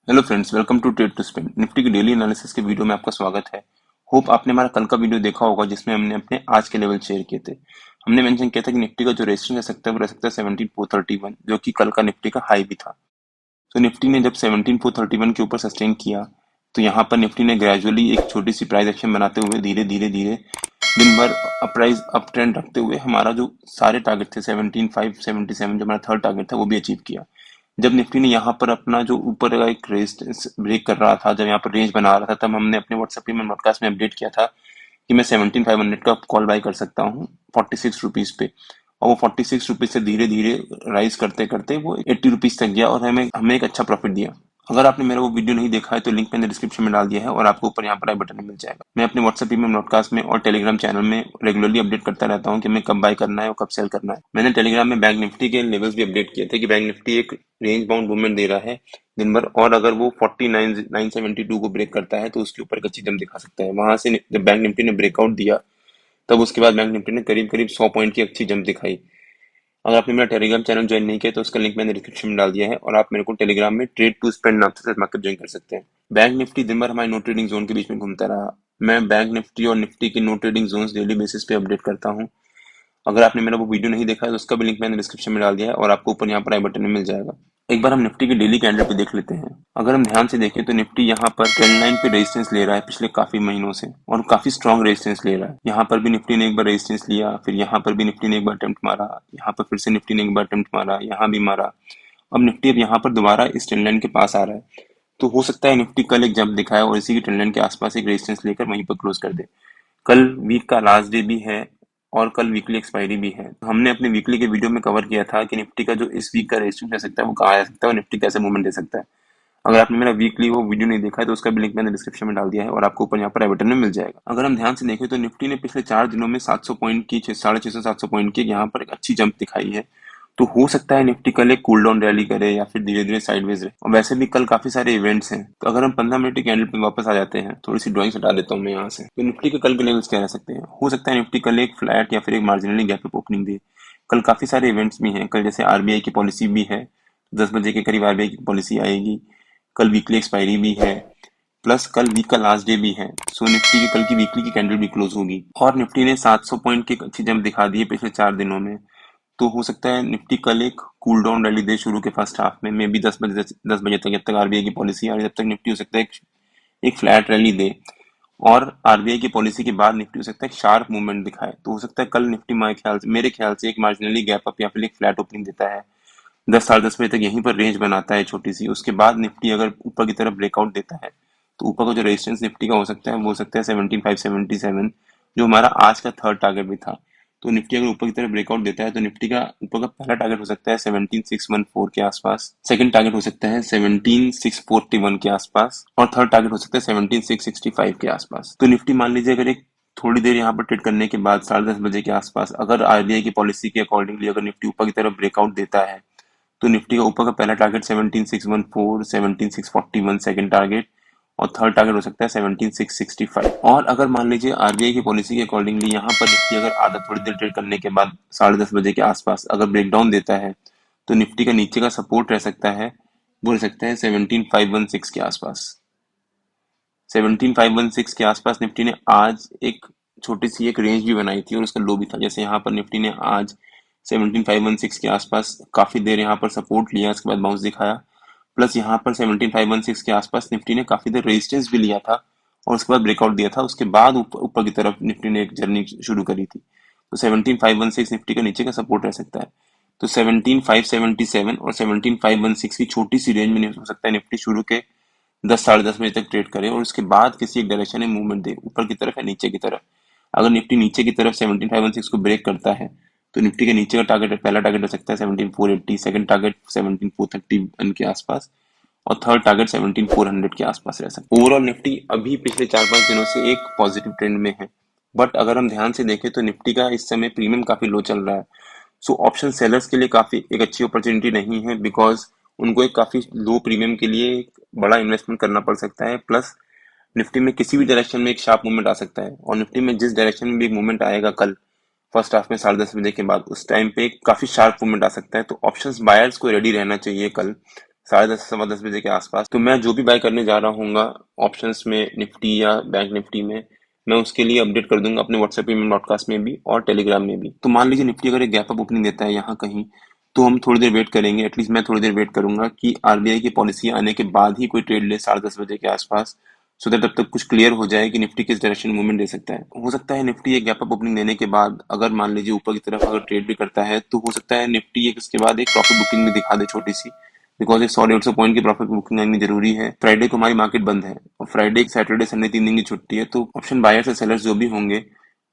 Hello friends, welcome to trade to spin. Nifty की daily analysis के video में आपका स्वागत है। होप आपने हमारा कल का वीडियो देखा होगा जिसमें हमने अपने आज के लेवल शेयर किए थे। हमने मेंशन किया था कि निफ्टी का जो रेजिस्टेंस रह सकता है वो रह सकता है 17431, जो कि कल का निफ्टी का हाई भी था। तो निफ्टी ने जब 17431 के ऊपर सस्टेन किया तो यहाँ पर निफ्टी ने ग्रेजुअली एक छोटी सी प्राइस एक्शन बनाते हुए धीरे धीरे धीरे दिन भर प्राइस अप ट्रेंड रखते हुए हमारा जो सारे टारगेट थे 17577 जो हमारा थर्ड टारगेट था वो भी अचीव किया। जब निफ्टी ने यहाँ पर अपना जो ऊपर का एक रेजिस्टेंस ब्रेक कर रहा था, जब यहाँ पर रेंज बना रहा था, तब हमने अपने व्हाट्सएप पे ब्रॉडकास्ट में अपडेट किया था कि मैं 17500 का कॉल बाय कर सकता हूँ 46 रुपीज पे। और वो 46 रुपीज से धीरे धीरे राइज करते करते वो 80 रुपीज तक गया और हमें हमें एक अच्छा प्रॉफिट दिया। अगर आपने मेरा वो वीडियो नहीं देखा है तो लिंक मैंने डिस्क्रिप्शन में डाल दिया है और आपको ऊपर यहाँ पर आई बटन में मिल जाएगा। मैं अपने व्हाट्सएप में ब्रॉडकास्ट में और टेलीग्राम चैनल में रेगुलरली अपडेट करता रहता हूँ कि मैं कब बाय करना है और कब सेल करना है। मैंने टेलीग्राम में बैंक निफ्टी के लेवल्स भी अपडेट किए थे कि बैंक निफ्टी एक रेंज बाउंड मूवमेंट दे रहा है दिन भर, और अगर वो 49972 को ब्रेक करता है तो उसके ऊपर एक अच्छी जंप दिखा सकता है। वहां से जब बैंक निफ्टी ने ब्रेकआउट दिया तब उसके बाद बैंक निफ्टी ने करीब करीब 100 पॉइंट की अच्छी जंप दिखाई। अगर आपने मेरा टेलीग्राम चैनल ज्वाइन नहीं किया तो उसका लिंक मैंने डिस्क्रिप्शन में डाल दिया है और आप मेरे को टेलीग्राम में ट्रेड टू स्पेंड नाम से मार्केट ज्वाइन कर सकते हैं। बैंक निफ्टी दिन भर हमारे नो ट्रेडिंग जोन के बीच में घूमता रहा। मैं बैंक निफ्टी और निफ्टी के no trading zones daily basis पे अपडेट करता हूँ। अगर आपने मेरा वो वीडियो नहीं देखा है तो उसका भी लिंक मैंने डिस्क्रिप्शन में डाल दिया है और आपको ऊपर यहाँ पर आई बटन में मिल जाएगा। एक बार हम निफ्टी की डेली कैंडल पे देख लेते हैं। अगर हम ध्यान से देखें तो निफ्टी यहाँ पर ट्रेंड लाइन पे रेजिस्टेंस ले रहा है पिछले काफी महीनों से, और काफी स्ट्रॉन्ग रेजिस्टेंस ले रहा है। यहाँ पर भी निफ्टी ने एक बार रेजिस्टेंस लिया, फिर यहाँ पर भी निफ्टी ने एक बार अटेम्प्ट मारा, यहाँ पर फिर से निफ्टी ने एक बार अटेम्प्ट मारा, यहाँ भी मारा। अब निफ्टी अब यहाँ पर दोबारा इस ट्रेंड लाइन के पास आ रहा है, तो हो सकता है निफ्टी कल एक जंप दिखाए और इसी की ट्रेंड लाइन के आसपास एक रेजिस्टेंस लेकर वहीं पर क्लोज कर दे। कल वीक का लास्ट डे भी है और कल वीकली एक्सपायरी भी है। हमने अपने वीकली के वीडियो में कवर किया था कि निफ्टी का जो इस वीक का रेजिस्टेंस रह सकता है वो कहाँ आ सकता है और निफ्टी कैसे मूवमेंट दे सकता है। अगर आपने मेरा वीकली वो वीडियो नहीं देखा है तो उसका भी लिंक मैंने डिस्क्रिप्शन में डाल दिया है और आपको ऊपर यहाँ पर आई बटन में मिल जाएगा। अगर हम ध्यान से देखें तो निफ्टी ने पिछले 4 दिनों में 700 पॉइंट की 650 700 पॉइंट की यहाँ पर एक अच्छी जंप दिखाई है। तो हो सकता है निफ्टी कल एक कूल डाउन रैली करे या फिर धीरे धीरे साइडवेज रहे। और वैसे भी कल काफी सारे इवेंट्स हैं, तो अगर हम 15 मिनट की कैंडल पे वापस आ जाते हैं, थोड़ी सी ड्राइंग हटा देता हूँ मैं यहाँ से, तो निफ्टी के कल के लेवल्स क्या रह सकते हैं। हो सकता है निफ्टी कल एक फ्लैट या फिर एक मार्जिनली गैप अप ओपनिंग दे। कल काफी सारे इवेंट्स भी हैं, कल जैसे आरबीआई की पॉलिसी भी है, 10 बजे के करीब आरबीआई की पॉलिसी आएगी। कल वीकली एक्सपायरी भी है, प्लस कल वीक का लास्ट डे भी है। सो निफ्टी की कल की वीकली की कैंडल भी क्लोज होगी और निफ्टी ने 700 पॉइंट की एक अच्छी जंप दिखा दी है पिछले 4 दिनों में। तो हो सकता है निफ्टी कल एक कूल डाउन रैली दे शुरू के फर्स्ट हाफ में, मे बी 10 बजे तक, जब तक आरबीआई की पॉलिसी आ रही है तब तक निफ्टी हो सकता है एक फ्लैट रैली दे। और आरबीआई की पॉलिसी के बाद निफ्टी हो सकता है एक शार्प मूवमेंट दिखाए। तो हो सकता है कल निफ्टी मेरे ख्याल से एक मार्जिनली गैप अप या फिर एक फ्लैट ओपनिंग देता है, 10 साढ़े 10 बजे तक यहीं पर रेंज बनाता है छोटी सी। उसके बाद निफ्टी अगर ऊपर की तरफ ब्रेकआउट देता है तो ऊपर का जो रेजिस्टेंस निफ्टी का हो सकता है वो हो सकता है 17577, जो हमारा आज का थर्ड टारगेट भी था। तो निफ्टी अगर ऊपर की तरफ ब्रेकआउट देता है तो निफ्टी का ऊपर का पहला टारगेट हो सकता है 17614 के आसपास, सेकंड टारगेट हो सकता है 17641 के आसपास, और थर्ड टारगेट हो सकता है 17665 के आसपास। तो निफ्टी मान लीजिए अगर एक थोड़ी देर यहाँ पर ट्रेड करने के बाद 10:30 बजे के आसपास अगर आरबीआई की पॉलिसी के अकॉर्डिंगली अगर निफ्टी ऊपर की तरफ ब्रेकआउट देता है तो निफ्टी का ऊपर का पहला टारगेट 17614, 17641 सेकंड टारगेट, और थर्ड टारगेट हो सकता है 17665। और अगर मान लीजिए आरबीआई की पॉलिसी के अकॉर्डिंगली यहाँ पर निफ्टी अगर आधा थोड़ी देर ट्रेड करने के बाद 10:30 बजे के आसपास अगर ब्रेकडाउन देता है तो निफ्टी का नीचे का सपोर्ट रह सकता है, वो रह सकता है 17516 के आसपास। 17516 के आसपास निफ्टी ने आज एक छोटी सी एक रेंज भी बनाई थी और उसका लो भी था। जैसे यहाँ पर निफ्टी ने आज 17516 के आसपास काफी देर यहाँ पर सपोर्ट लिया, उसके बाद बाउंस दिखाया, प्लस यहाँ पर 17516 के आसपास निफ्टी ने काफी देर रेजिस्टेंस भी लिया था और उसके बाद ब्रेकआउट दिया था। उसके बाद ऊपर की तरफ निफ्टी ने एक जर्नी शुरू करी थी। तो 17516 निफ्टी का नीचे का सपोर्ट रह सकता है। तो 17577 और 17516 की छोटी सी रेंज में हो सकता है निफ्टी शुरू के 10 साढ़े 10 बजे तक ट्रेड करे और उसके बाद किसी एक डायरेक्शन में मूवमेंट दे, ऊपर की तरफ या नीचे की तरफ। अगर निफ्टी नीचे की तरफ 17516 को ब्रेक करता है तो निफ्टी के नीचे का टारगेट, पहला टारगेट हो सकता है 17480, सेकंड टारगेट 17431 के आसपास, और थर्ड टारगेट 17400 के आसपास रह सकता है। ओवरऑल निफ्टी अभी पिछले 4-5 दिनों से एक पॉजिटिव ट्रेंड में है, बट अगर हम ध्यान से देखें तो निफ्टी का इस समय प्रीमियम काफी लो चल रहा है। सो ऑप्शन सेलर्स के लिए काफी एक अच्छी अपॉर्चुनिटी नहीं है, बिकॉज उनको एक काफी लो प्रीमियम के लिए एक बड़ा इन्वेस्टमेंट करना पड़ सकता है। प्लस निफ्टी में किसी भी डायरेक्शन में एक शार्प मूवमेंट आ सकता है, और निफ्टी में जिस डायरेक्शन में भी एक मूवमेंट आएगा कल फर्स्ट हाफ में 10:30 बजे के बाद, उस टाइम पे काफी शार्प मूवमेंट आ सकता है। तो ऑप्शंस बायर्स को रेडी रहना चाहिए कल 10:30 10:15 के आसपास। तो मैं जो भी बाय करने जा रहा हूँगा ऑप्शंस में, निफ्टी या बैंक निफ्टी में, मैं उसके लिए अपडेट कर दूंगा अपने व्हाट्सएप ईमेल ब्रॉडकास्ट में भी और टेलीग्राम में भी। तो मान लीजिए निफ्टी अगर एक गैप अप ओपनिंग देता है यहाँ कहीं, तो हम थोड़ी देर वेट करेंगे, एटलीस्ट मैं थोड़ी देर वेट करूंगा कि आरबीआई की पॉलिसी आने के बाद ही कोई ट्रेड ले 10:30 के आसपास, सो दैट तब तक कुछ क्लियर हो जाए कि निफ्टी किस डायरेक्शन में मूवमेंट दे सकता है। हो सकता है निफ्टी एक गैप अप ओपनिंग देने के बाद अगर मान लीजिए ऊपर की तरफ अगर ट्रेड भी करता है, तो हो सकता है निफ्टी एक इसके बाद एक प्रॉफिट बुकिंग भी दिखा दे छोटी सी, बिकॉज एक 100-150 पॉइंट की प्रॉफिट बुकिंग आनी जरूरी है। फ्राइडे को हमारी मार्केट बंद है और फ्राइडे सैटरडे संडे 3 दिन की छुट्टी है, तो ऑप्शन बायर्स और सेलर्स जो भी होंगे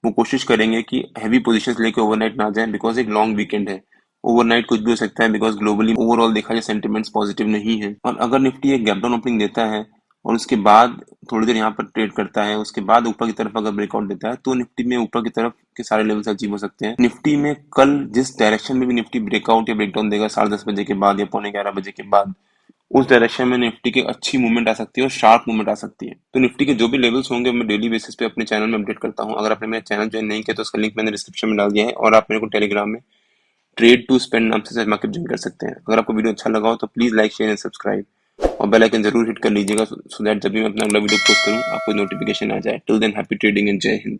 वो कोशिश करेंगे कि हैवी पोजीशंस लेके ओवरनाइट ना जाएं, बिकॉज एक लॉन्ग वीकेंड है। ओवरनाइट कुछ भी हो सकता है, बिकॉज ग्लोबली ओवरऑल देखा जाए सेंटिमेंट्स पॉजिटिव नहीं है। और अगर निफ्टी एक गैप डाउन ओपनिंग देता है और उसके बाद थोड़ी देर यहाँ पर ट्रेड करता है, उसके बाद ऊपर की तरफ अगर ब्रेकआउट देता है, तो निफ्टी में ऊपर की तरफ के सारे लेवल्स अचीव हो सकते हैं। निफ्टी में कल जिस डायरेक्शन में भी निफ्टी ब्रेकआउट या ब्रेकडाउन देगा 10:30 के बाद या पौने 11 के बाद, उस डायरेक्शन में निफ्टी की अच्छी मूवमेंट आ सकती है और शार्प मूवमेंट आ सकती है। तो निफ्टी के जो भी लेवल्स होंगे मैं डेली बेसिस पे अपने चैनल में अपडेट करता हूँ। अगर आपने मेरा चैनल ज्वाइन नहीं किया तो उसका लिंक मैंने डिस्क्रिप्शन में डाल दिया है, और आप मेरे को टेलीग्राम में ट्रेड टू स्पेंड नाम से मार्केट ज्वाइन कर सकते हैं। अगर आपको वीडियो अच्छा लगा हो तो please like share and subscribe, और बेल आइकन जरूर हिट कर लीजिएगा, सो दैट जब भी मैं अपना अगला वीडियो पोस्ट करूँ आपको नोटिफिकेशन आ जाए। Till than happy trading and जय हिंद।